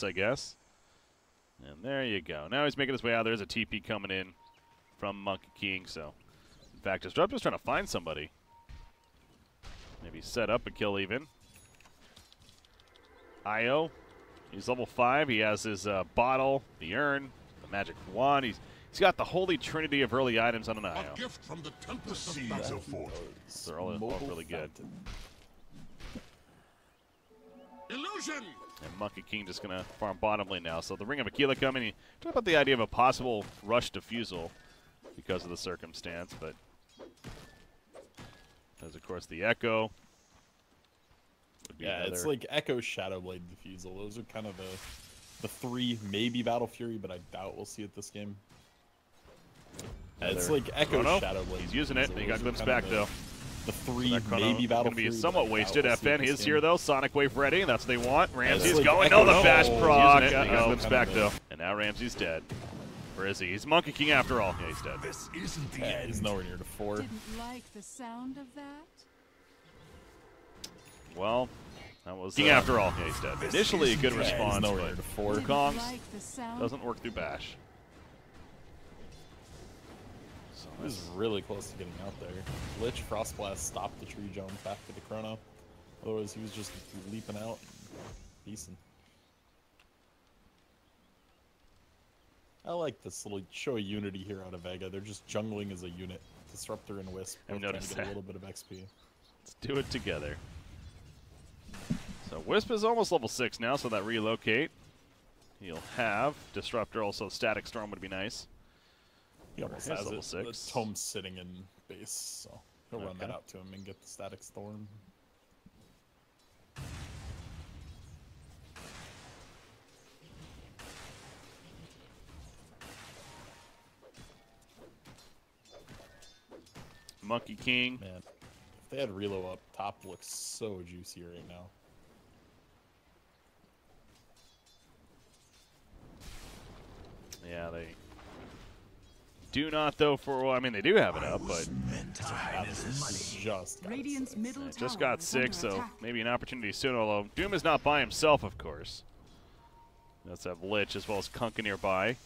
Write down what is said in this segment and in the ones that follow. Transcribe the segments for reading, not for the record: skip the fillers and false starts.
Esports, I guess. And there you go. Now he's making his way out. There's a TP coming in from Monkey King. So, in fact, Disruptor's trying to find somebody. Maybe set up a kill even. Io, he's level 5. He has his bottle, the urn, the magic wand. He's got the holy trinity of early items on an Io. A gift from the Tempest of Fort. They're all really good. Illusion! And Monkey King just going to farm bottom lane now. So the Ring of Aquila coming. He talked about the idea of a possible rush defusal because of the circumstance, but there's, of course, the Echo. Yeah, it's like Echo, Shadowblade, Defusal. Those are kind of the three, maybe Battle Fury, but I doubt we'll see it this game. It's like Echo, Shadowblade. He's using it. He got glimpsed back, though. The three, maybe Battle Fury. Be somewhat wasted. FN is here, though. Sonic Wave ready, and that's what they want. Ramsey's like going. Echo, No, the fast proc. He using it. got glimpsed back, though. And now Ramsey's dead. Where is he? He's Monkey King after all. Yeah, he's dead. This isn't the Yeah, end. he's nowhere near to 4. Didn't like the sound of that? Well, that was King after all. Yeah, he's dead. Initially a good response, nowhere near but to 4. Kongs Like the sound doesn't work through Bash. So He was really close to getting out there. Lich, Frostblast stopped the tree jump back to the Chrono. Otherwise, he was just leaping out. Decent. I like this little show of unity here out of Vega. They're just jungling as a unit. Disruptor and Wisp. I've both trying noticed to get that. a little bit of XP. Let's do it together. So Wisp is almost level 6 now, so that relocate. He'll have Disruptor, also Static Storm would be nice. He almost Here's has level it. 6. The Tome's sitting in base, so he'll run Okay. that out to him and get the Static Storm. Monkey King. Man, if they had Relo up, top looks so juicy right now. Yeah, they do not, though, for, well, I mean, they do have it up, but Just got Radiant's it. middle it just tower got is 6, under so attack. maybe an opportunity soon, although Doom is not by himself, of course. Let's have Lich as well as Kunkka nearby.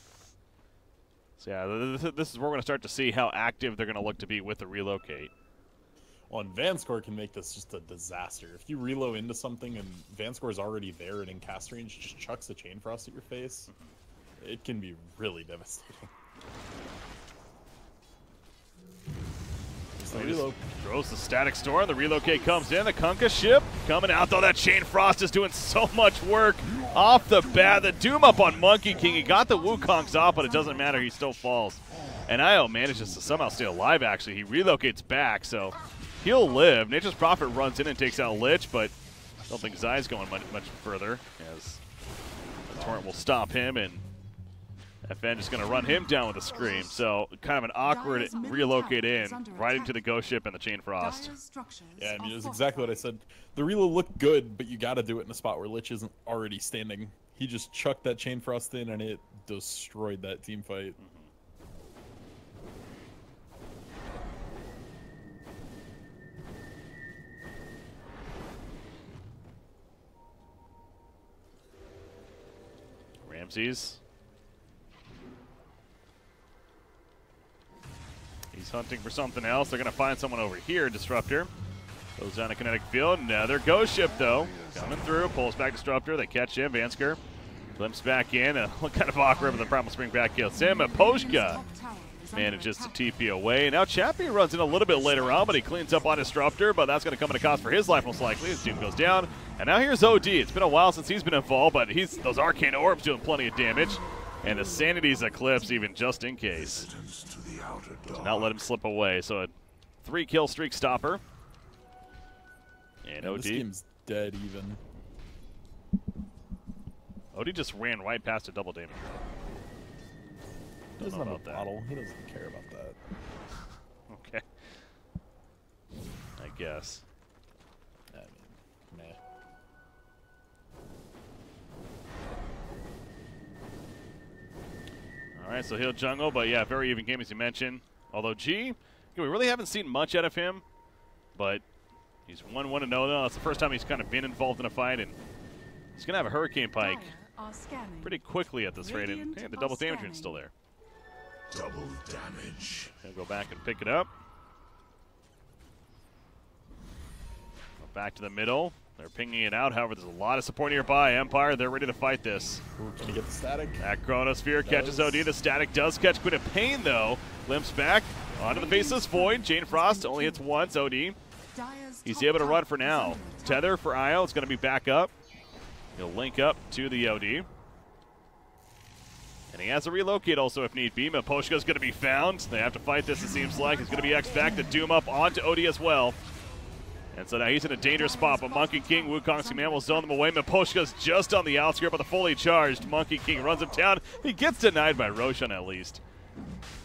So yeah, this is where we're going to start to see how active they're going to look to be with the relocate. Well, and Vanscore can make this just a disaster. If you reload into something and Vanscore's already there and in cast range, just chucks a Chain Frost at your face, it can be really devastating. So he just throws the Static Storm, the relocate comes in, the Kunkka ship coming out, though that Chain Frost is doing so much work off the bat. The Doom up on Monkey King, he got the Wukongs off, but it doesn't matter, he still falls. And Io manages to somehow stay alive, actually. He relocates back, so he'll live. Nature's Prophet runs in and takes out Lich, but I don't think Zai's going much further, as the Torrent will stop him, and FN just going to run him down with a Scream. So kind of an awkward relocate in, right into the Ghost Ship and the Chain Frost. Yeah, I mean, it was exactly what I said. The reload looked good, but you got to do it in a spot where Lich isn't already standing. He just chucked that Chain Frost in, and it destroyed that team fight. Ramses. He's hunting for something else. They're going to find someone over here. Disruptor goes down a kinetic field. Another Ghost Ship, though, coming through. Pulls back Disruptor. They catch him. Vansker glimpses back in. Kind of awkward with the Primal Spring back kill. Sam Poshka manages to TP away. Now Chappie runs in a little bit later on, but he cleans up on Disruptor, but that's going to come at a cost for his life most likely. His Doom goes down. And now here's OD. It's been a while since he's been involved, but those Arcane Orbs doing plenty of damage. And the Sanity's Eclipse even just in case. To not let him slip away. So a 3-kill streak stopper. And Man, OD. this game's dead even. OD just ran right past a double damage. He doesn't Don't know have a about that. bottle. He doesn't care about that. Okay. I guess. I mean, meh. All right, so he'll jungle, but yeah, very even game as you mentioned. Although G, we really haven't seen much out of him, but he's 1-1-0 now. That's the first time he's kind of been involved in a fight, and he's going to have a Hurricane Pike are scanning. pretty quickly at this rate, and Radiant hey, the are double damage scanning. is still there. Double damage. Gonna go back and pick it up. Go back to the middle. They're pinging it out. However, there's a lot of support nearby. Empire, they're ready to fight this. Ooh, can you get the static? That Chronosphere catches OD. The static does catch Queen of Pain, though. Limps back onto the Faceless Void. Chain Frost only hits once. OD. Dire's He's top able to tower run for is now. under attack. Tether for Isle. It's going to be back up. He'll link up to the OD. And he has a relocate also if need be. Miposhka's going to be found. They have to fight this, it seems like. It's going to be X back to Doom up onto OD as well. And so now he's in a dangerous spot, but Monkey King, Wukong's command will zone them away. Miposhka's just on the outskirt, but the fully charged Monkey King runs him down. He gets denied by Roshan at least.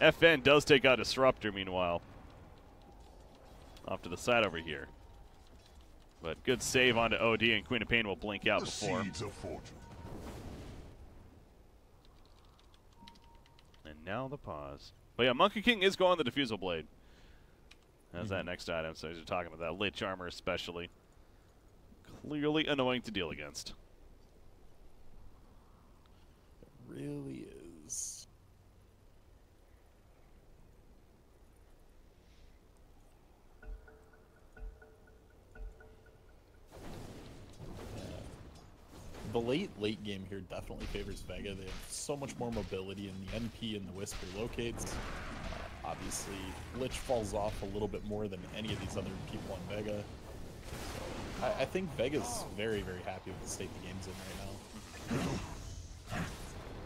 FN does take out Disruptor meanwhile. Off to the side over here. But good save onto OD, and Queen of Pain will blink out The before. seeds of fortune. And now the pause. But yeah, Monkey King is going the Diffusal Blade. That's that next item, so you're talking about that Lich Armor especially. Clearly annoying to deal against. It really is. The late game here definitely favors Vega. They have so much more mobility in the NP and the Whisper locates. Obviously, Lich falls off a little bit more than any of these other people on Vega. So I think Vega's very, very happy with the state the game's in right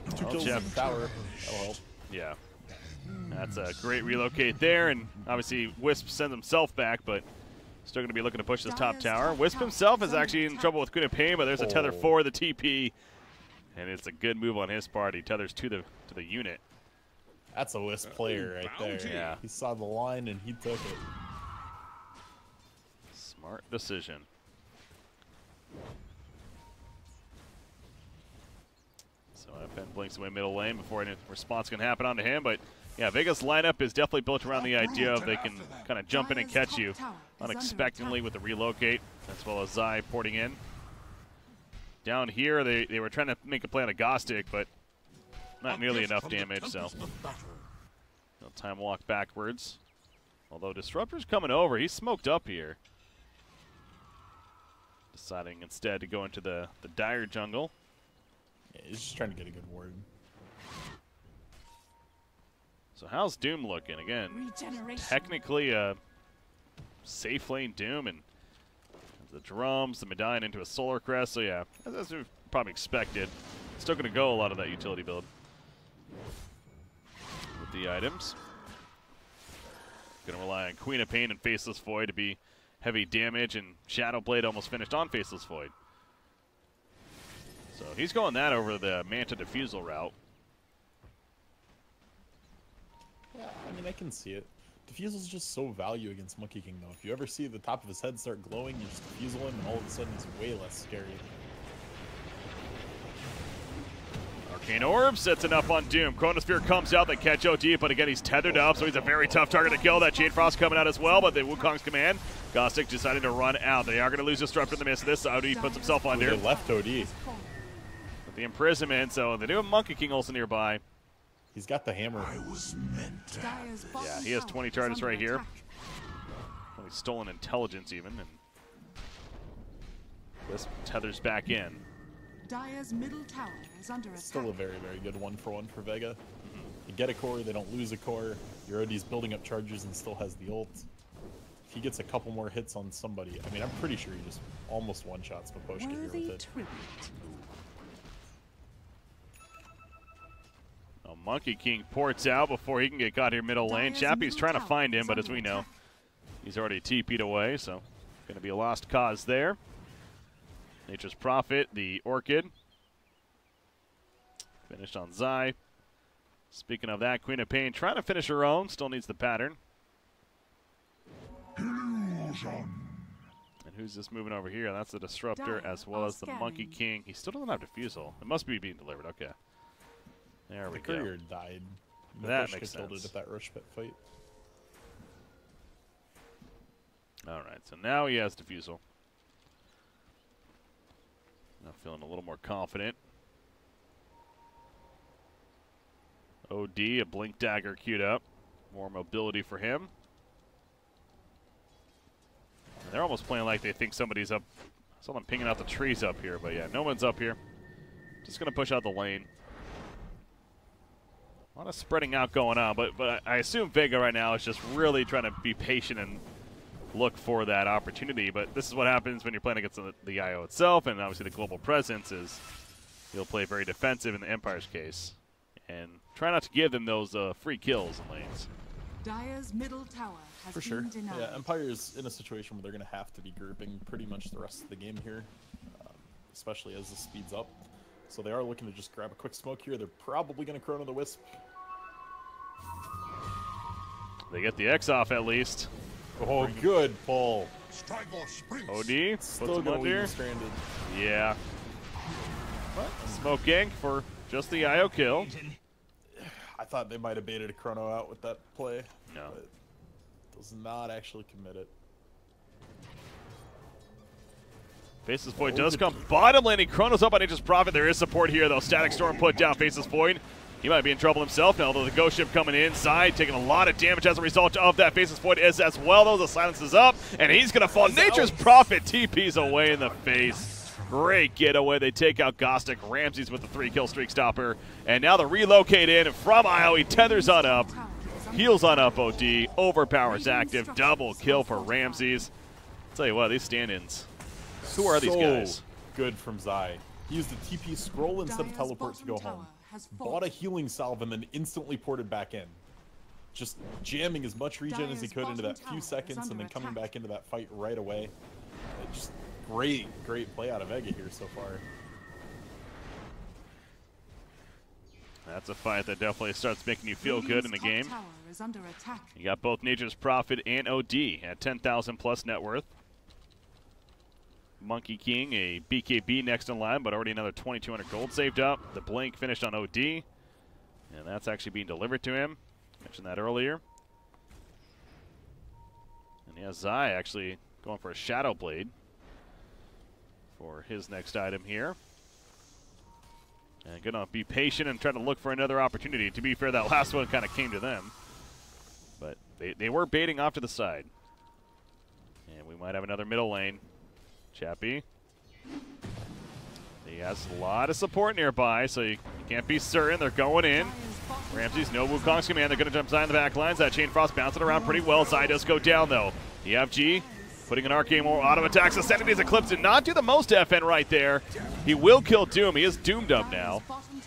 now. 2 kills Jeff. in the tower. That'll help. Yeah. That's a great relocate there, and obviously Wisp sends himself back, but still going to be looking to push this top tower. Wisp himself is actually in trouble with Queen of Pain, but there's a tether for the TP, and it's a good move on his part. He tethers to the unit. That's a Wisp player right there. bounty. Yeah. He saw the line and he took it. Smart decision. So FN blinks away middle lane before any response can happen onto him, but yeah, Vega's lineup is definitely built around the idea of they can kind of jump in and catch you unexpectedly with the relocate, as well as Zai porting in. Down here, they were trying to make a play on a Gostic, but not nearly enough damage, so no time walk backwards. Although Disruptor's coming over, he's smoked up here. Deciding instead to go into the dire jungle. Yeah, he's just trying to get a good ward. So how's Doom looking? Again, Regeneration. technically a safe lane Doom, and the drums, the Medallion into a Solar Crest, so yeah, as we've probably expected. Still going to go a lot of that utility build with the items. Going to rely on Queen of Pain and Faceless Void to be heavy damage, and Shadow Blade almost finished on Faceless Void. So he's going that over the Manta Diffusal route. Yeah, I mean, I can see it. Diffusal's just so value against Monkey King, though. If you ever see the top of his head start glowing, you just Diffusal him, and all of a sudden he's way less scary. Arcane Orb sets enough on Doom. Chronosphere comes out, they catch OD, but again, he's tethered up, so he's a very tough target to kill. That Chain Frost coming out as well, but the Wukong's command. Gostic deciding to run out. They are going to lose Disruptor in the midst of this. OD puts himself under. They left OD. With the imprisonment, so they do have Monkey King also nearby. He's got the hammer. I was meant to. Dire's bottom Yeah, he has tower 20 is charges under right here. attack. Only stolen intelligence even, and Wisp tethers back in. Dire's middle tower is under attack. Still a very, very good 1-for-1 for Vega. You get a core, they don't lose a core. Your OD's building up charges and still has the ult. If he gets a couple more hits on somebody, I mean, I'm pretty sure he just almost one-shots Miposhka here with Worthy it. tribute. Oh, Monkey King ports out before he can get caught here middle lane. Dire's Chappie's middle trying to tower find him, is but as under we know, attack. he's already TP'd away, so going to be a lost cause there. Nature's Prophet, the Orchid. Finished on Zai. Speaking of that, Queen of Pain trying to finish her own. Still needs the pattern. Illusion. And who's this moving over here? That's the Disruptor Dire as well are as the Monkey scanning. King. He still doesn't have Diffusal. It must be being delivered. Okay. There we The go. courier died. That Miposhka makes killed sense. it at that Rush Pit fight. All right, so now he has Diffusal. Now feeling a little more confident. OD, a blink dagger queued up. More mobility for him. And they're almost playing like they think somebody's up. Someone pinging out the trees up here, but yeah, no one's up here. Just going to push out the lane. A lot of spreading out going on, but I assume Vega right now is just really trying to be patient and look for that opportunity. But this is what happens when you're playing against the IO itself, and obviously the global presence is you'll play very defensive in the Empire's case. And try not to give them those free kills in lanes. Dire's middle tower has For sure. been denied. Yeah, Empire's in a situation where they're going to have to be grouping pretty much the rest of the game here, especially as this speeds up. So they are looking to just grab a quick smoke here. They're probably going to Chrono the Wisp. They get the X off at least. Oh, good pull. OD, Still going to leave him stranded. Yeah. What? Smoke gank for just the IO kill. I thought they might have baited a Chrono out with that play. No. But does not actually commit it. Faceless Void does come bottom lane. He chronos up on Nature's Prophet. There is support here, though. Static Storm put down Faceless Void. He might be in trouble himself now, although the Ghost Ship coming inside, taking a lot of damage as a result of that. Faceless Void is as well, though. The silence is up, and he's going to fall. Nature's Prophet TP's away in the face. Great getaway. They take out Gostic. Ramses with the 3-kill streak stopper. And now the relocate in from IO. He tethers on up. Heals on up OD. Overpowers active. Double kill for Ramses. I'll tell you what, these stand-ins. Who are these guys? Good from Zai. He used the TP scroll instead of teleport to go home. Bought a healing salve and then instantly ported back in. Just jamming as much regen as he could into that few seconds and then coming back into that fight right away. Just great play out of Vega here so far. That's a fight that definitely starts making you feel good in the game. Is under attack. You got both Nature's Prophet and OD at 10,000 plus net worth. Monkey King, a BKB next in line, but already another 2,200 gold saved up. The blink finished on OD, and that's actually being delivered to him. Mentioned that earlier. And yeah, Zai actually going for a Shadow Blade for his next item here. And gonna be patient and try to look for another opportunity. To be fair, that last one kind of came to them. But they were baiting off to the side. And we might have another middle lane. Chappie. He has a lot of support nearby, so you can't be certain. They're going in. Ramses, no Wukong's command. They're going to jump Zai in the back lines. That Chain Frost bouncing around pretty well. Zai does go down, though. EFG putting an Arcane auto attacks. Ascendity's Eclipse did not do the most FN right there. He will kill Doom. He is doomed up now.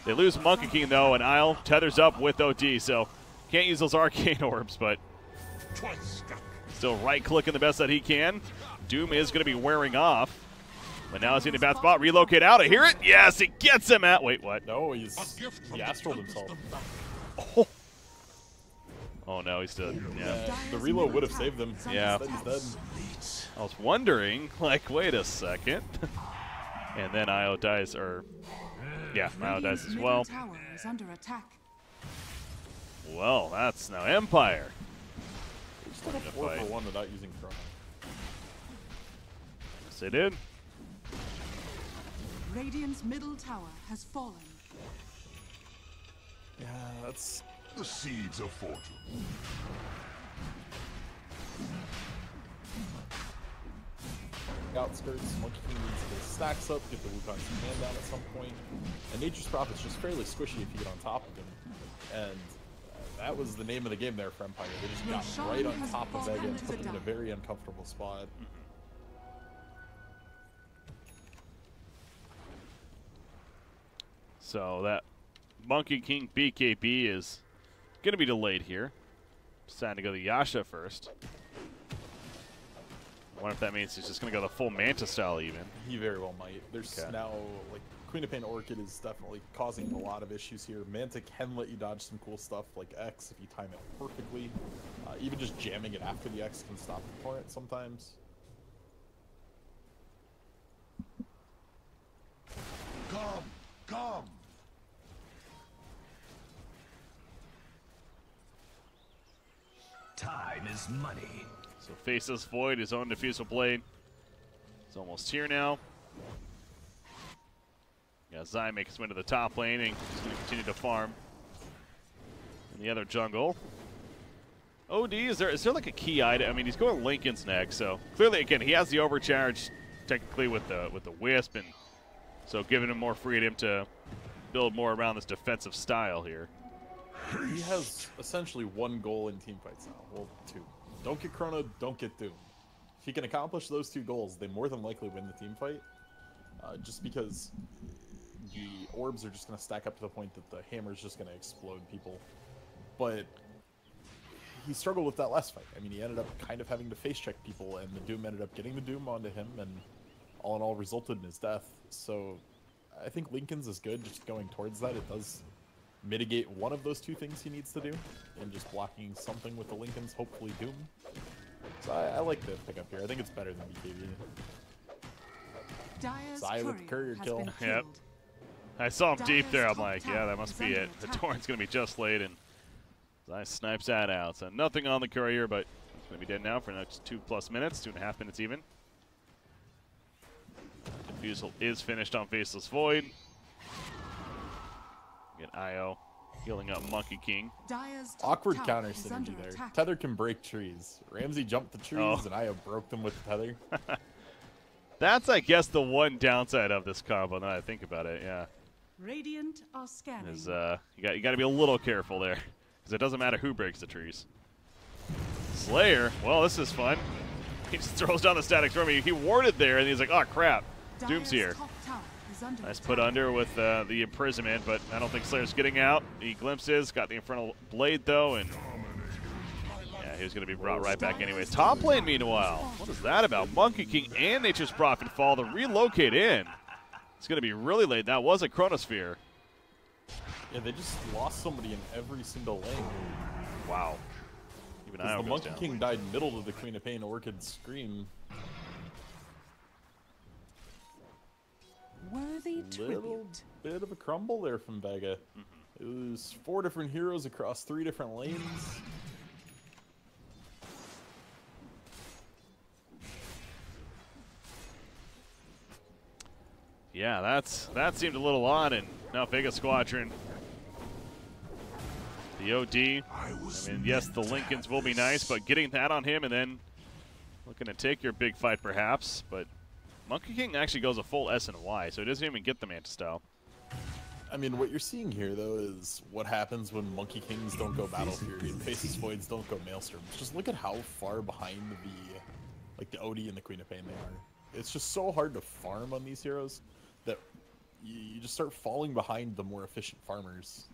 They lose Monkey King, though, and Isle tethers up with OD, so can't use those Arcane Orbs, but still right-clicking the best that he can. Doom is going to be wearing off. But now he's in a bad spot. Relocate out. I hear it. Yes, he gets him out. Wait, what? No, he astraled himself. Oh. Oh, no, he's dead. Yeah. The reload would have saved him. Yeah. Instead, he's dead. I was wondering, like, wait a second. And then IO dies, or... Yeah, IO dies as well. Well, that's now Empire. Just took a 4 for 1 without using Chrono. Yes, they did. Radiant's middle tower has fallen. Yeah, that's... The seeds of fortune. Outskirts, Monkey King needs to get stacks up, get the Wukong's command down at some point. And Nature's Prophet's just fairly squishy if you get on top of him. And that was the name of the game there for Empire. They just got right on top of Vega and put him in a very uncomfortable spot. So that Monkey King BKB is going to be delayed here. Deciding to go to Yasha first. I wonder if that means he's just going to go the full Manta style even. He very well might. There's now, like, Queen of Pain Orchid is definitely causing a lot of issues here. Manta can let you dodge some cool stuff like X if you time it perfectly. Even just jamming it after the X can stop the torrent sometimes. Come. Time is money. So Faceless Void, his own Diffusal Blade. It's almost here now. Yeah, Zai makes his way to the top lane and he's going to continue to farm. in the other jungle. OD, is there like a key item? I mean, he's going Lincoln's next, so clearly, again, he has the overcharge technically with the Wisp, and so giving him more freedom to build more around this defensive style here. He has essentially one goal in team fights now. Well, two. Don't get Chrono, don't get Doom. If he can accomplish those two goals, they more than likely win the team fight. Just because the orbs are just going to stack up to the point that the hammer's just going to explode people. But he struggled with that last fight. I mean, he ended up kind of having to face check people, and the Doom ended up getting the Doom onto him, and all in all resulted in his death. So I think Lincoln's is good, just going towards that. It does mitigate one of those two things he needs to do, and just blocking something with the Lincoln's, hopefully Doom. So I like the pickup here. I think it's better than BKB. Zai with the courier kill. Yep. I saw him deep there. I'm like, yeah, that must be it. The torrent's going to be just late, and Zai snipes that out. So nothing on the courier, but it's going to be dead now for the next 2+ minutes, 2.5 minutes even. Diffusal is finished on Faceless Void. Get IO healing up Monkey King. Awkward counter synergy there. Tether can break trees. Ramsey jumped the trees, and IO broke them with the tether. That's, I guess, the one downside of this combo. Now that I think about it, yeah. Radiant are scanning. Is you got to be a little careful there, because it doesn't matter who breaks the trees. Slayer, well, this is fun. He just throws down the static storm. He warded there, and he's like, oh crap, Doom's here. Nice put under with the imprisonment, but I don't think Slayer's getting out. He glimpses, got the Infernal Blade though, and yeah, he was going to be brought right back anyways. Top lane, meanwhile, what is that about? Monkey King and Nature's Prophet fall to relocate in. It's going to be really late. That was a Chronosphere. Yeah, they just lost somebody in every single lane. Wow. Even IO the goes Monkey down. King died middle to the Queen of Pain, Orchid Scream. Worthy Little tribute. bit of a crumble there from Vega. It was 4 different heroes across 3 different lanes. Yeah, that seemed a little odd, and now Vega Squadron. The OD, I mean, yes, the Lincolns will be nice, but getting that on him and then looking to take your big fight perhaps, but Monkey King actually goes a full S and Y, so he doesn't even get the Manta style. I mean, what you're seeing here, though, is what happens when Monkey Kings don't go Battle Fury and Faceless Voids don't go Maelstrom. Just look at how far behind the OD and the Queen of Pain they are. It's just so hard to farm on these heroes that you just start falling behind the more efficient farmers.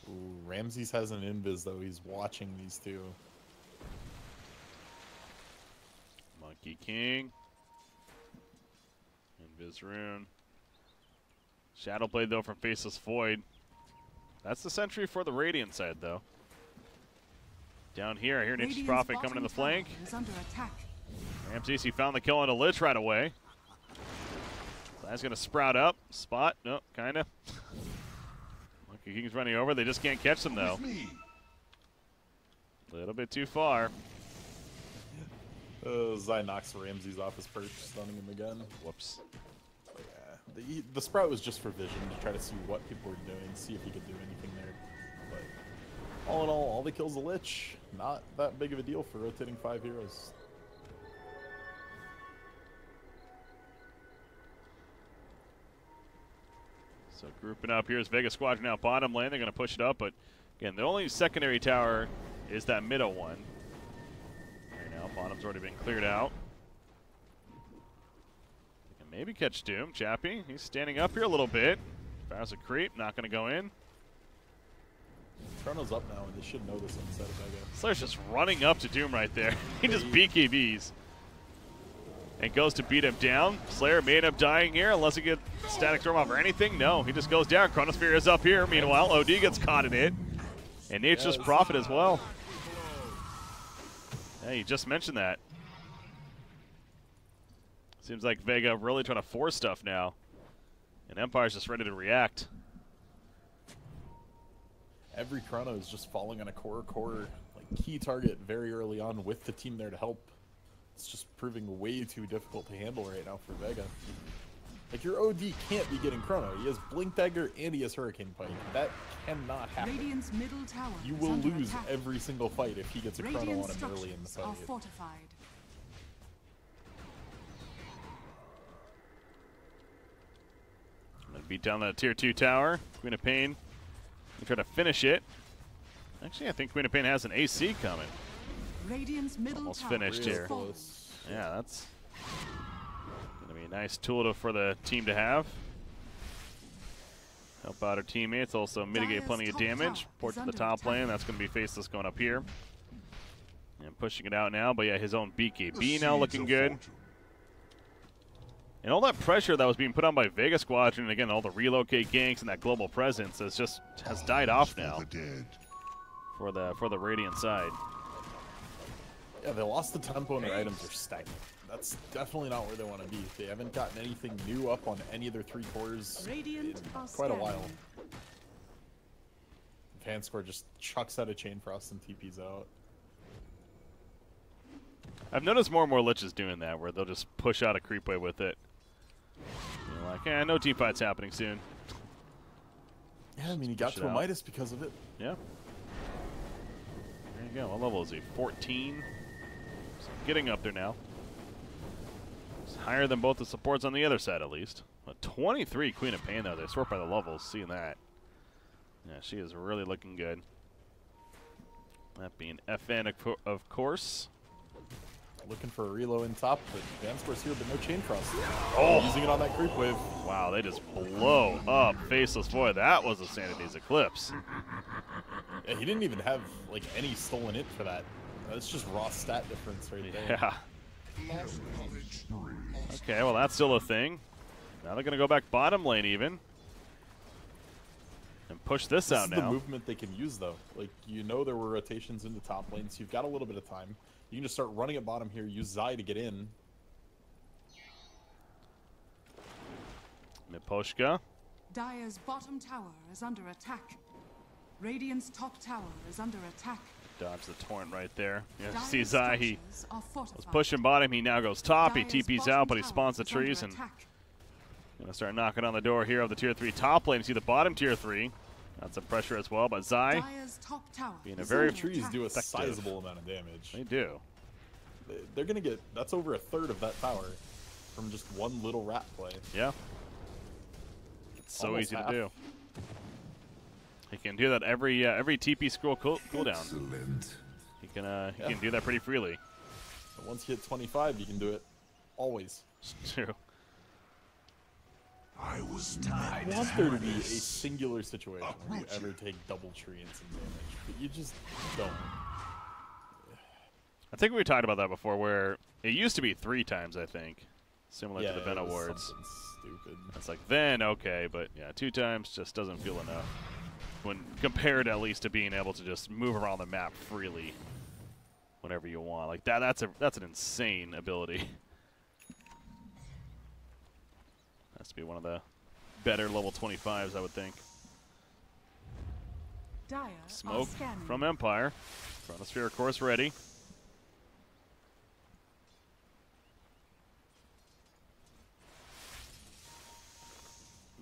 Ooh, Ramses has an invis, though. He's watching these two. Monkey King. Invis rune. Shadowblade, though, from Faceless Void. That's the sentry for the Radiant side, though. Down here, I hear Nature's Prophet coming in the flank. Ramses, he found the kill on a Lich right away. That's going to sprout up. Spot. No, kind of. Monkey King's running over. They just can't catch them, though. A little bit too far. Zai knocks Ramses off his perch, stunning him again. Whoops. Yeah, the sprout was just for vision, to try to see what people were doing, see if he could do anything there. But all in all the kills a Lich. Not that big of a deal for rotating 5 heroes. So grouping up here is Vega Squadron now bottom lane. They're going to push it up, but again, the only secondary tower is that middle one. Right now, bottom's already been cleared out. They can maybe catch Doom. Chappie, he's standing up here a little bit. Fires a creep, not going to go in. Chrono's up now, and they should know this on the side of Vega. Slayer's just running up to Doom right there. He just BKBs. And goes to beat him down. Slayer may end up dying here unless he gets static storm off or anything. No, he just goes down. Chronosphere is up here. Meanwhile, OD gets caught in it. And Nature's Prophet as well. Hey, you just mentioned that. Seems like Vega really trying to force stuff now. And Empire's just ready to react. Every Chrono is just falling on a core like key target very early on with the team there to help. It's just proving way too difficult to handle right now for Vega. Like, your OD can't be getting Chrono. He has Blink Dagger and he has Hurricane Pike. That cannot happen. Radiant's middle tower You is will under lose attack. every single fight if he gets a Chrono Radiant on him early in the structures fight. are fortified. Gonna beat down that tier 2 tower. Queen of Pain. Try to finish it. Actually, I think Queen of Pain has an AC coming. Radiant's middle Almost tower finished is here. fallen. Yeah, that's gonna be a nice tool for the team to have. Help out our teammates, also mitigate Dire's plenty of top damage. tower Port is to the under top attack. lane. That's gonna be Faceless going up here. And pushing it out now, but yeah, his own The BKB now seeds looking of good. fortune. And all that pressure that was being put on by Vega Squadron, and again, all the relocate ganks and that global presence has died off now For the dead. for the Radiant side. Yeah, they lost the tempo and their items are stagnant. That's definitely not where they want to be. They haven't gotten anything new up on any of their 3 cores in Radiant are quite a while. scanning. Vanscore just chucks out a Chain Frost and TP's out. I've noticed more and more Liches doing that, where they'll just push out a creep wave with it. You're like, no team fight's happening soon. Yeah, I mean, he got Push it to a out. Midas because of it. Yeah. There you go. What level is he? 14. So getting up there now. It's higher than both the supports on the other side, at least. A 23 Queen of Pain, though. They sort by the levels, seeing that. Yeah, she is really looking good. That being FN, of course. Looking for a reload in top, but Vanscore's here, but no Chain Frost. Oh. Using it on that creep wave. Wow, they just blow up Faceless. Boy, that was a Sanity's Eclipse. Yeah, he didn't even have like any stolen it for that. That's just raw stat difference right there. Yeah. Okay, well, that's still a thing. Now they're going to go back bottom lane even. And push this out This is now. the movement they can use though. Like, you know, there were rotations in the top lane, so you've got a little bit of time. You can just start running at bottom here, use Zai to get in. Miposhka. Dire's bottom tower is under attack. Radiant's top tower is under attack. Dodge the torrent right there. Yeah, Dire's see Zai, he structures are fortified. was pushing bottom. He now goes top. He Dire's TP's bottom out, but he tower spawns the is under trees and attack. gonna start knocking on the door here of the tier 3 top lane. See the bottom tier 3. Got some pressure as well, but Zai, Dire's top tower being a is very under Trees attack. do a Effective. sizable amount of damage. they do. They're gonna get, that's over a third of that tower from just one little rat play. Yeah. It's so Almost easy half. to do. He can do that every TP scroll cooldown. Excellent. He can do that pretty freely. But once you hit 25, you can do it always. It's true. I was I meant want to there do to be a this. singular situation where you ever take double tree and some damage, but you just don't. I think we talked about that before, where it used to be 3 times, I think, similar to the it Ven was Awards. something stupid. It's like, then, okay, but yeah, 2 times just doesn't feel enough. When compared at least to being able to just move around the map freely whenever you want. Like that's an insane ability. Has to be one of the better level 25s, I would think. Dire are Smoke scanning. from Empire. Chronosphere, of course, ready.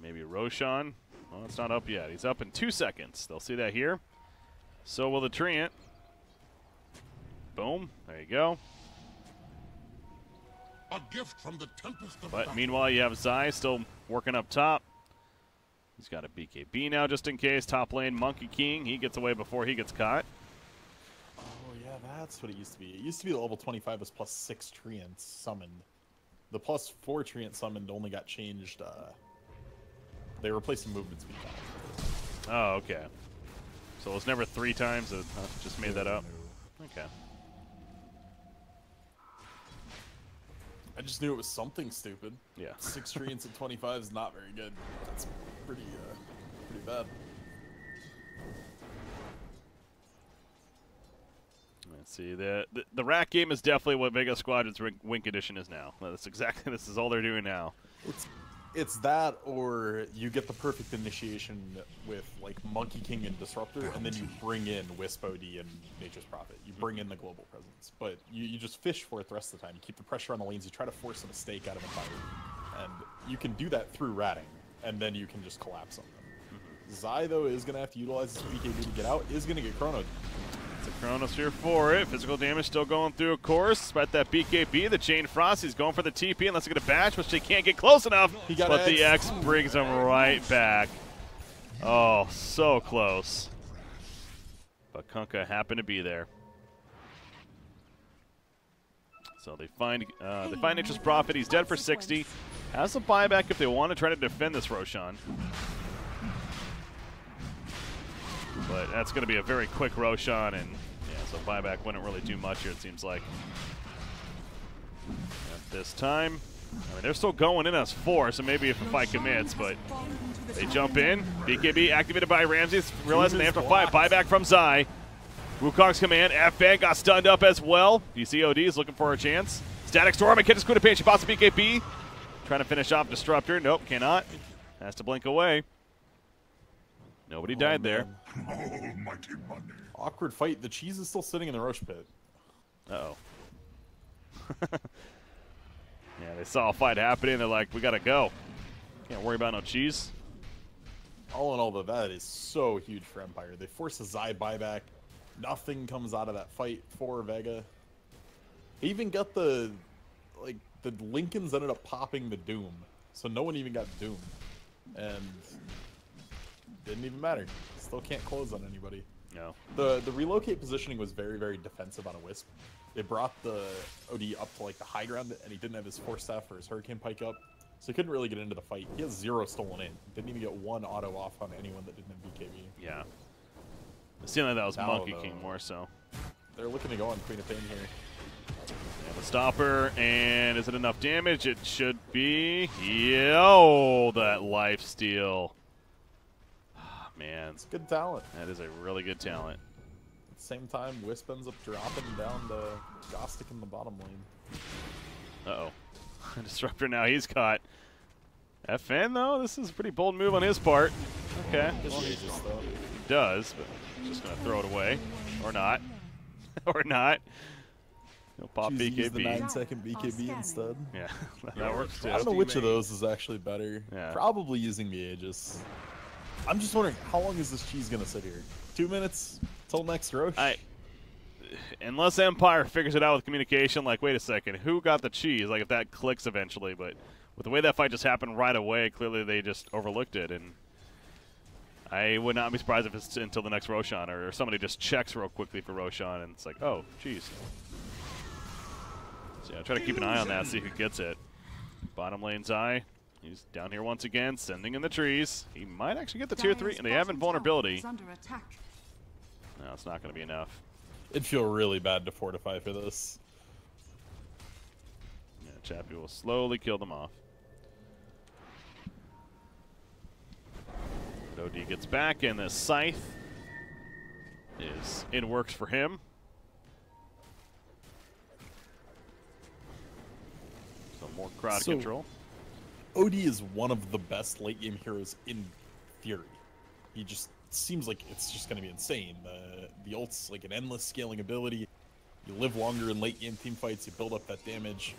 Maybe Roshan. Well, it's not up yet. He's up in 2 seconds. They'll see that here. So will the Treant. Boom. There you go. A gift from the tempest of But battle. meanwhile, you have Zai still working up top. He's got a BKB now just in case. Top lane, Monkey King. He gets away before he gets caught. Oh yeah, that's what it used to be. It used to be the level 25 was plus 6 treants summoned. The plus 4 treant summoned only got changed. They replaced the movement speed. Oh, okay. So it was never 3 times. It just made that up. Okay. I just knew it was something stupid. Yeah. 6 treants at 25 is not very good. That's pretty bad. Let's see. The rack game is definitely what Vega Squadron's Wink Edition is now. That's exactly. This is all they're doing now. It's that, or you get the perfect initiation with like Monkey King and Disruptor, and then you bring in Wisp OD and Nature's Prophet. You bring in the global presence, but you just fish for it the rest of the time. You keep the pressure on the lanes. You try to force a mistake out of Empire, And you can do that through ratting, and then you can just collapse on them. Zai, though, is going to have to utilize his BKB to get out, is going to get chronoed. It's a Chronosphere for it. Physical damage still going through, of course. Despite that BKB, the Chain Frost, he's going for the TP unless they get a bash, which they can't get close enough. But the X brings him right back. Oh, so close. But Kunkka happened to be there. So they find Nature's Prophet. He's dead for 60. Has a buyback if they want to try to defend this Roshan. But that's going to be a very quick Roshan, and yeah, so buyback wouldn't really do much here, it seems like. At this time, I mean, they're still going in as 4, so maybe if a fight commits, but they jump in. BKB activated by Ramses, realizing they have to fight. Buyback from Zai. Wukong's command. FN got stunned up as well. DCOD is looking for a chance. Static Storm and catches Kuda Pain. She pops the BKB. Trying to finish off Disruptor. Nope, cannot. Has to blink away. Nobody died there. Almighty money. Awkward fight. The cheese is still sitting in the Roche pit. Uh-oh. Yeah, they saw a fight happening. They're like, we got to go. Can't worry about no cheese. All in all, though, that is so huge for Empire. They force a Zai buyback. Nothing comes out of that fight for Vega. They even got the Lincolns ended up popping the Doom. So no one even got Doom. And didn't even matter. Still can't close on anybody. No. The relocate positioning was very, very defensive on a Wisp. They brought the OD up to like the high ground, and he didn't have his Force Staff or his Hurricane Pike up. So he couldn't really get into the fight. He has 0 stolen in. Didn't even get 1 auto off on anyone that didn't have BKB. Yeah. It seemed like that was Now, Monkey though, King more so. They're looking to go on Queen of Pain here. Yeah, the stopper, and is it enough damage? It should be. Yo, that life steal. Man. It's good talent. That is a really good talent. At the same time, Wisp ends up dropping down the Gostic in the bottom lane. Uh-oh. Disruptor now, he's caught. FN, though, this is a pretty bold move on his part. Okay. Well, he does, but he's just going to throw it away. Or not. Or not. He'll pop BKB. Use the 9-second BKB instead. Yeah, that works too. I don't know which of those is actually better. Yeah. Probably using the Aegis. I'm just wondering, how long is this cheese going to sit here? 2 minutes till next Roche? Unless Empire figures it out with communication, like, wait a second, who got the cheese? Like, if that clicks eventually, but with the way that fight just happened right away, clearly they just overlooked it, and I would not be surprised if it's until the next Roshan, or somebody just checks real quickly for Roshan, and it's like, oh, cheese. So yeah, try to keep an eye on that, see who gets it. Bottom lane Zai, he's down here once again, sending in the trees. He might actually get the tier 3, and they have invulnerability. No, it's not going to be enough. It'd feel really bad to fortify for this. Yeah, Chappie will slowly kill them off. But OD gets back, and the Scythe is in works for him. So more crowd control. OD is one of the best late game heroes in theory. He just seems like it's just going to be insane. The ult's like an endless scaling ability. You live longer in late game team fights, you build up that damage.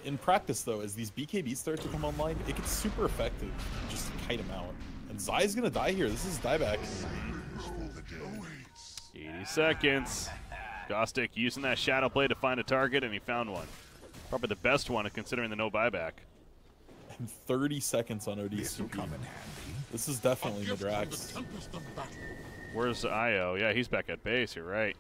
In practice though, as these BKBs start to come online, it gets super effective just to kite him out. And Zai's going to die here. This is dieback. 80 seconds. Gostic using that Shadow Blade to find a target, and he found one. Probably the best one considering the no buyback. And 30 seconds on OD's CP. This is definitely Madrax. Where's Io? Yeah, he's back at base. You're right.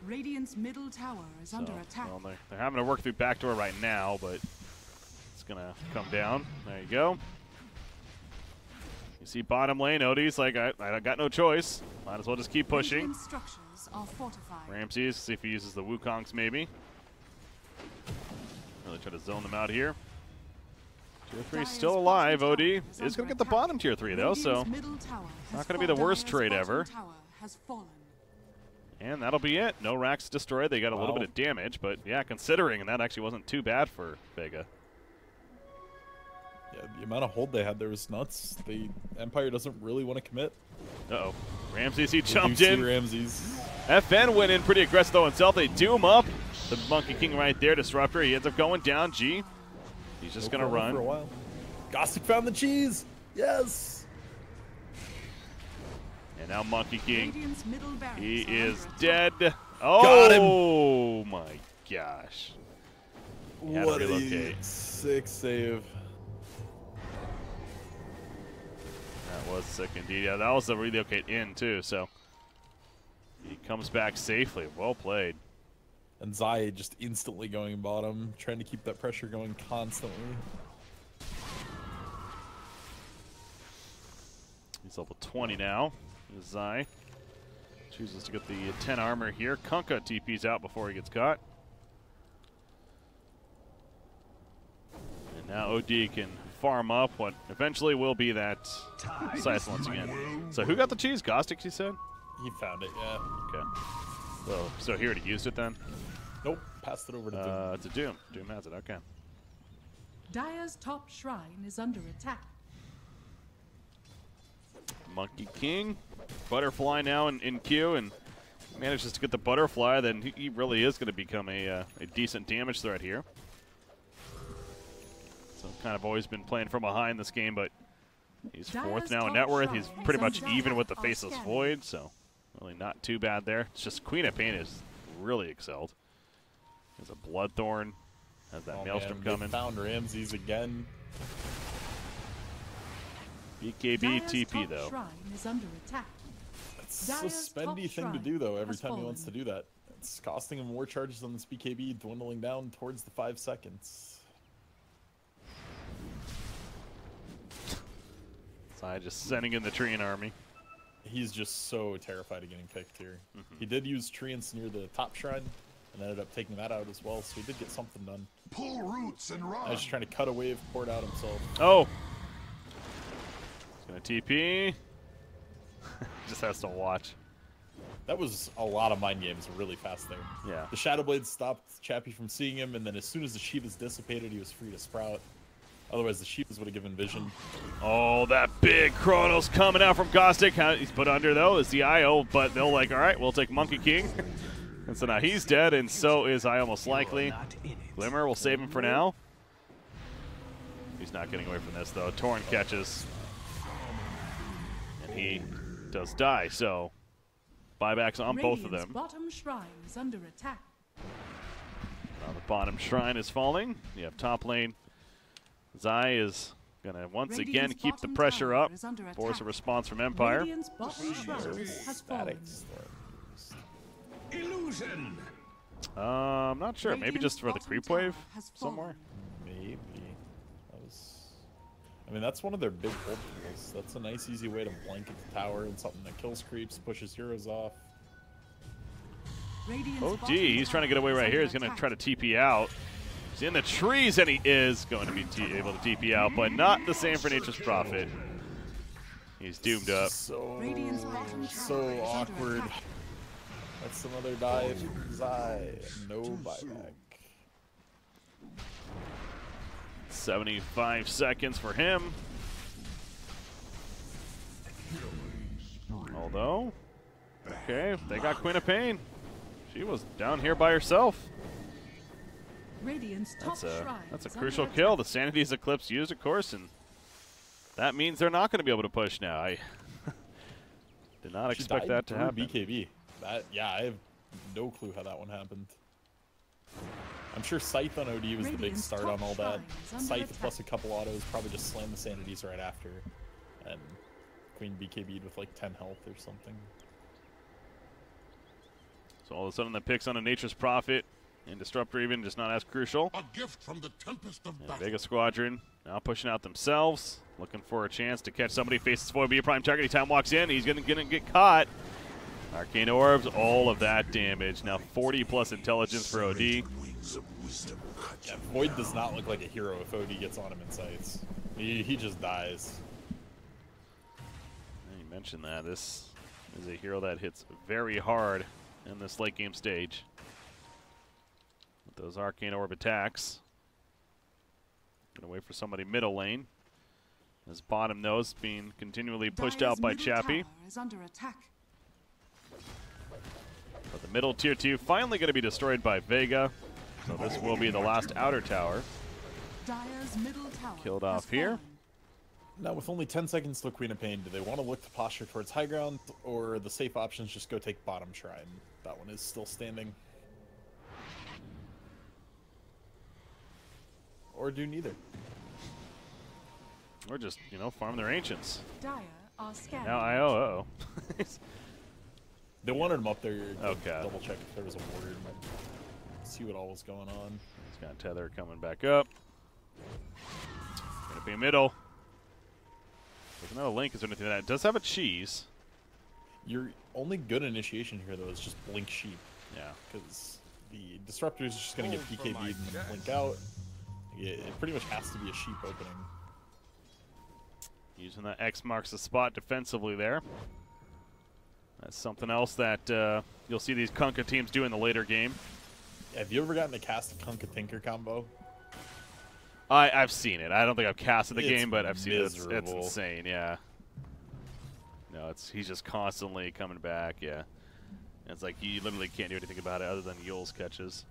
Radiant's middle tower is under attack. Well, they're having to work through backdoor right now, but it's going to come down. There you go. You see bottom lane, Odie's like, I got no choice. Might as well just keep pushing. Ramses, see if he uses the Wukongs maybe. Really try to zone them out here. Tier 3 still alive. OD is going to get the bottom tier 3 though, so not going to be the worst trade ever. And that'll be it. No racks destroyed. They got a little bit of damage, but yeah, considering that actually wasn't too bad for Vega. Yeah, the amount of hold they had there was nuts. The Empire doesn't really want to commit. Uh-oh. Ramses, he jumped in. Ramses. FN went in pretty aggressive though himself. They doom up the Monkey King right there. Disruptor, he ends up going down. G He's just going to run. For a while. Gostick found the cheese. Yes. And now Monkey King. Radiant's middle barracks He are is under dead. attack. Oh my gosh. He had to What a relocate. sick save. That was sick indeed. Yeah, that was the relocate in too, so he comes back safely. Well played. And Zai just instantly going bottom, trying to keep that pressure going constantly. He's level 20 now. Zai chooses to get the 10 armor here. Kunkka TP's out before he gets caught. And now OD can farm up what eventually will be that scythe once again. So who got the cheese? Gostick, you said? He found it, yeah. Okay. So he already used it then? Nope, passed it over to Doom. To Doom. Doom has it, okay. Dire's top shrine is under attack. Monkey King. Butterfly now in queue, and manages to get the butterfly, then he really is going to become a decent damage threat here. So kind of always been playing from behind this game, but he's fourth now in net worth. He's pretty much even with the Faceless Void, so really not too bad there. It's just Queen of Pain is really excelled. There's a Bloodthorn, has that Maelstrom coming. Found Ramses again. BKB TP though. Shrine is under attack. It's a spendy thing to do though every time he wants to do that. It's costing him more charges on this BKB, dwindling down towards the 5 seconds. Sai just sending in the Treant army. He's just so terrified of getting picked here. He did use Treants near the top shrine and ended up taking that out as well, so he did get something done. Pull roots and run. I was just trying to cut a wave, poured out himself. Oh! He's gonna TP. Just has to watch. That was a lot of mind games really fast there. Yeah. The Shadow Blade stopped Chappie from seeing him, and then as soon as the Shivas dissipated, he was free to sprout. Otherwise, the Shivas would have given vision. Oh, that big Chronos coming out from Gostick. He's put under, though, is the IO, but they'll like, all right, we'll take Monkey King. And so now he's dead, and so is IO most likely. Glimmer will save him for now. He's not getting away from this, though. Torrent catches. And he does die, so buybacks on both of them. Bottom shrine is under attack. Now the bottom shrine is falling. You have top lane. Zai is going to once again keep the pressure up, force a response from Empire. Radiant's bottom shrine has fallen. Illusion. I'm not sure. Maybe just for the creep wave somewhere. Maybe. I mean, that's one of their big hold tools. That's a nice, easy way to blanket the tower and something that kills creeps, pushes heroes off. Oh, gee, he's trying to get away right here. He's going to try to TP out. He's in the trees, and he is going to be able to TP out, but not the same for Nature's Prophet. He's doomed up. So awkward. That's another dive. Zai. No buyback. 75 seconds for him. Although, okay, they got Queen of Pain. She was down here by herself. That's a crucial kill. The Sanity's Eclipse used, of course, and that means they're not going to be able to push now. I did not expect that to happen. BKB. Yeah, I have no clue how that one happened. I'm sure Scythe on OD was the big start on all that. Scythe plus a couple autos, probably just slammed the Sanities right after. And Queen BKB'd with like 10 health or something. So all of a sudden the picks on a Nature's Prophet and Disruptor even just not as crucial. A gift from the tempest of battle. Vega Squadron now pushing out themselves, looking for a chance to catch somebody. Faces Void, be a prime target. Anytime walks in, he's gonna get caught. Arcane Orbs, all of that damage. Now 40 plus intelligence for OD. Yeah, Void does not look like a hero if OD gets on him in sights. He just dies. You mentioned that. This is a hero that hits very hard in this late game stage. With those Arcane Orb attacks. Gonna wait for somebody middle lane. His bottom nose being continually pushed out by Chappie. Is under attack. But the middle tier 2 finally going to be destroyed by Vega. So this will be the last outer tower. Dire's middle tower Killed has off here. fallen. Now, with only 10 seconds till Queen of Pain, do they want to look to posture towards high ground, or the safe options just go take bottom shrine? That one is still standing. Or do neither. Or just, you know, farm their ancients. Dire are scanning. Now IO, They wanted him up there to Okay. double check if there was a ward, see what all was going on. He's got Tether coming back up. Gonna be middle. There's not a link, is there anything like that? It does have a cheese. Your only good initiation here, though, is just blink sheep. Yeah. Because the disruptor is just going to get PKB'd and then blink out. It pretty much has to be a sheep opening. Using that X marks the spot defensively there. That's something else that you'll see these Kunkka teams do in the later game. Have you ever gotten to cast a Kunkka Tinker combo? I've seen it. I don't think I've casted the It's game, but I've seen it. It's miserable. insane, yeah. No, he's just constantly coming back, yeah. And it's like you literally can't do anything about it other than Yule's catches.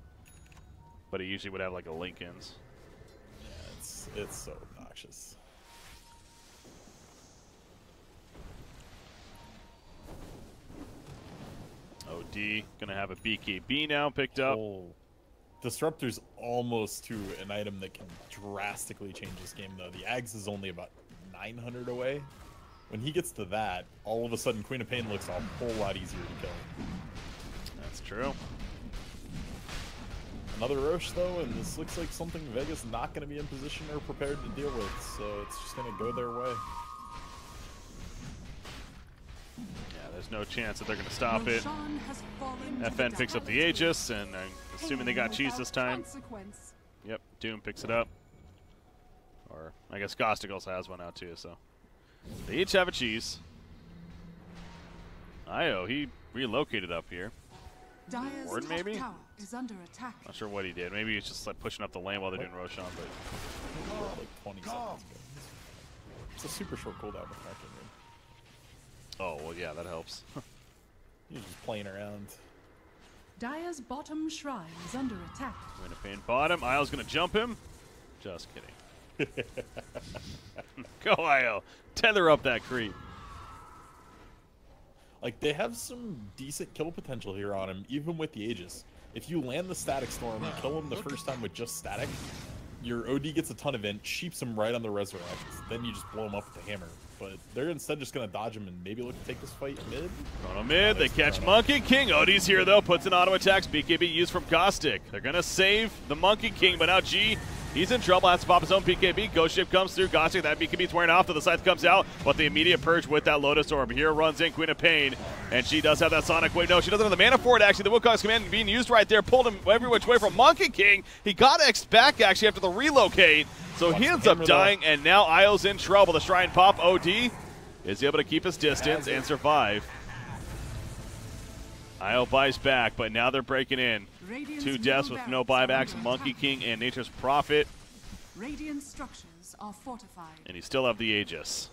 But he usually would have like a Lincoln's. Yeah, it's so obnoxious. OD gonna have a BKB now picked up. Oh. Disruptor's almost to an item that can drastically change this game, though. The Ags is only about 900 away. When he gets to that, all of a sudden Queen of Pain looks a whole lot easier to kill. That's true. Another Roche, though, and this looks like something Vega's not going to be in position or prepared to deal with, so it's just going to go their way. Yeah, there's no chance that they're gonna stop it. Roshan has fallen to FN the picks up the fatality. Aegis, and I'm assuming they got cheese this time. Consequence. Yep, Doom picks it up. Or, I guess Gostic also has one out too, so. They each have a cheese. Io, he relocated up here. Dire's Ward, top maybe? tower is under attack. Not sure what he did. Maybe he's just like pushing up the lane while they're doing Roshan, but. Like 20 seconds ago. It's a super short cooldown with Marking Ring. Oh, well, yeah, that helps. He's just playing around. Dire's bottom shrine is under attack. Queen of Pain bottom. Io's gonna jump him. Just kidding. Go, Io. Tether up that creep. Like, they have some decent kill potential here on him, even with the Aegis. If you land the Static Storm and kill him the first time with just Static, your OD gets a ton of int, sheeps him right on the Resurrect, then you just blow him up with the hammer. But they're instead just going to dodge him and maybe look to take this fight mid. Chrono mid, they catch Monkey King. Odie's here, though, puts an auto attacks. BKB used from Caustic. They're going to save the Monkey King, but now G, he's in trouble, has to pop his own BKB. Ghost Ship comes through, Caustic, that BKB's wearing off, the scythe comes out, but the immediate purge with that Lotus Orb. Here runs in Queen of Pain, and she does have that Sonic Wave. No, she doesn't have the mana for it, actually. The Wukong's command being used right there, pulled him every which way from Monkey King. He got X back, actually, after the relocate, so he ends up dying, and now Io's in trouble. The Shrine pop, OD is able to keep his distance and survive. Io buys back, but now they're breaking in. Radiant's 2 deaths with no buybacks, Monkey King and Nature's Prophet, Radiant structures are fortified. and you still have the Aegis.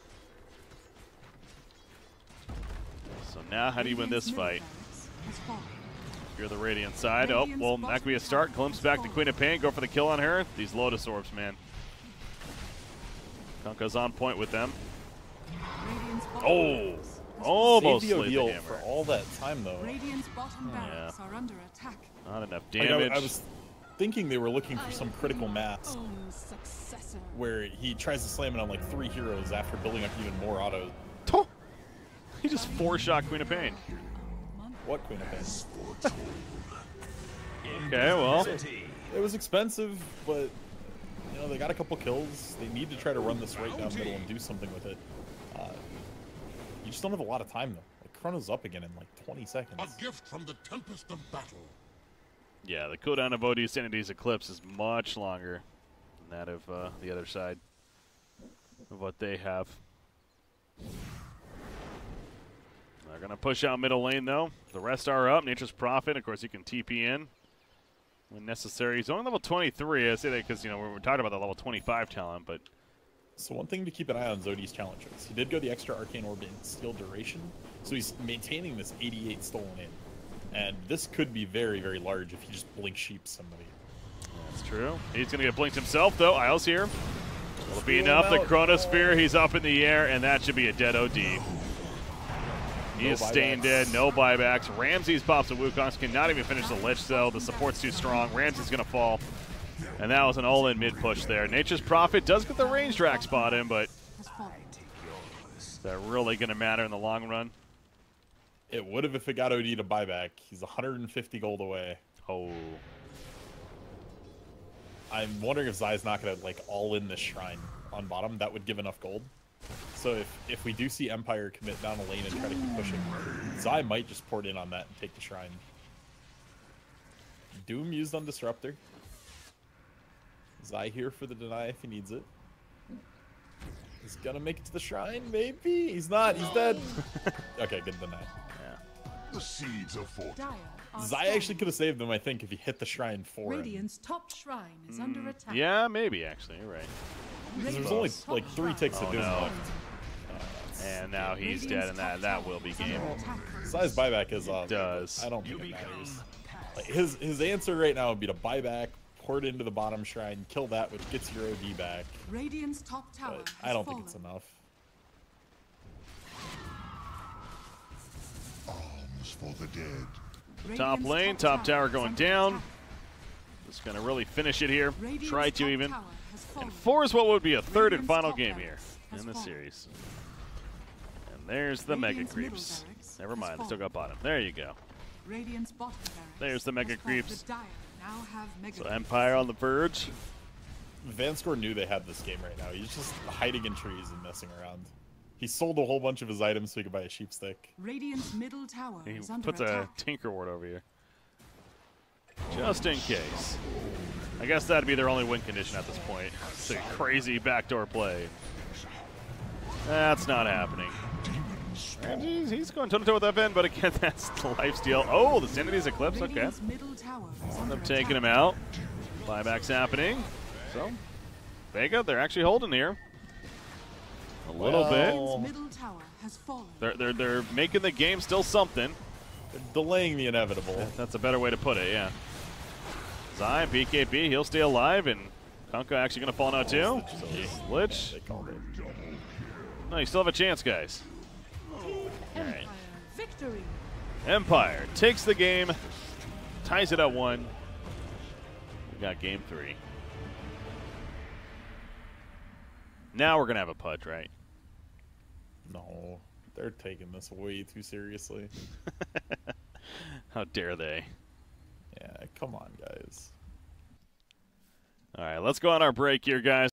So now how do you win this fight? You're the Radiant side. Oh, well, that could be a start. Glimpse back to Queen of Pain, go for the kill on her. These Lotus Orbs, man. Kunkka's on point with them. Oh, almost Save the slayed the OD hammer. for all that time, though. Radiant's bottom barracks are under attack. Not enough Like, damage. I was thinking they were looking for some critical mass Own successor. where he tries to slam it on like 3 heroes after building up even more autos. Oh, he just 4-shot Queen of Pain. What Queen of Pain? Okay, well, It was expensive, but you know they got a couple kills. They need to try to run this right down middle and do something with it. You just don't have a lot of time though. Like Chrono's up again in like 20 seconds. A gift from the tempest of battle. yeah, the cooldown of OD Sanity's Eclipse is much longer than that of the other side of what they have. They're going to push out middle lane, though. The rest are up. Nature's Prophet, of course, you can TP in when necessary. He's only level 23. I say that because, you know, we're talking about the level 25 talent, but... So one thing to keep an eye on is OD's challenges. He did go the extra Arcane Orb in Steel Duration, so he's maintaining this 88 stolen in. And this could be very, very large if he just blink sheeps somebody. That's true. He's going to get blinked himself, though. Isles here. Will it be enough? The Chronosphere, he's up in the air, and that should be a dead OD. He is staying dead. No buybacks. Ramses pops a Wukong. Cannot even finish the Lich, though. The support's too strong. Ramses going to fall. And that was an all-in mid-push there. Nature's Prophet does get the range drag spot in, but is that really going to matter in the long run? It would have if it got OD to buyback. He's 150 gold away. Oh. I'm wondering if Zai's not going to, like, all-in this shrine on bottom. That would give enough gold. So if we do see Empire commit down a lane and try to keep pushing, Zai might just port in on that and take the shrine. Doom used on Disruptor. Zai here for the deny if he needs it. He's gonna make it to the shrine, maybe? He's not, he's dead. Okay, good deny. Yeah. The seeds of fortune. Zai actually could have saved them, I think, if he hit the shrine for him. Radiant's top shrine is under attack. Yeah, maybe, actually. You're right. There's only like 3 ticks of Doom left. And now he's dead, and that will be game. Zai's buyback is up. Does. I don't think it matters. Like, his answer right now would be to buy back, port into the bottom shrine, kill that, which gets your OD back. Radiant's top tower But has I don't fallen. think it's enough. Arms for the dead. Top lane, top tower going down. Just going to really finish it here. Try to even. And 4 is what would be a third and final game here in the series. And there's the Mega Creeps. Never mind, they still got bottom. There you go. Radiant's bottom There's the Mega Creeps. The Dire now have Mega So Empire on the verge. Vanscore knew they had this game right now. He's just hiding in trees and messing around. He sold a whole bunch of his items so he could buy a sheep stick. Radiant's middle tower He is under puts attack. a Tinker Ward over here. Just in case. I guess that'd be their only win condition at this point. It's a crazy backdoor play. That's not happening. And he's going toe-to-toe with FN, but again, that's the lifesteal. Oh, the Sanity's Eclipse, okay. Radiant's middle tower is End under up taking attack. him out. Buyback's happening. So, Vega, they're actually holding here. A little Radiant's middle tower has fallen. bit. They're making the game still something. They're delaying the inevitable. That's a better way to put it, yeah. Zai, BKB, he'll stay alive, and Kunkka actually going to fall now too. So Lich. They called it. No, you still have a chance, guys. Empire victory. Empire takes the game, ties it at 1. We got game 3. Now we're going to have a pudge, right? No, they're taking this way too seriously. How dare they? Yeah, come on, guys. All right, let's go on our break here, guys.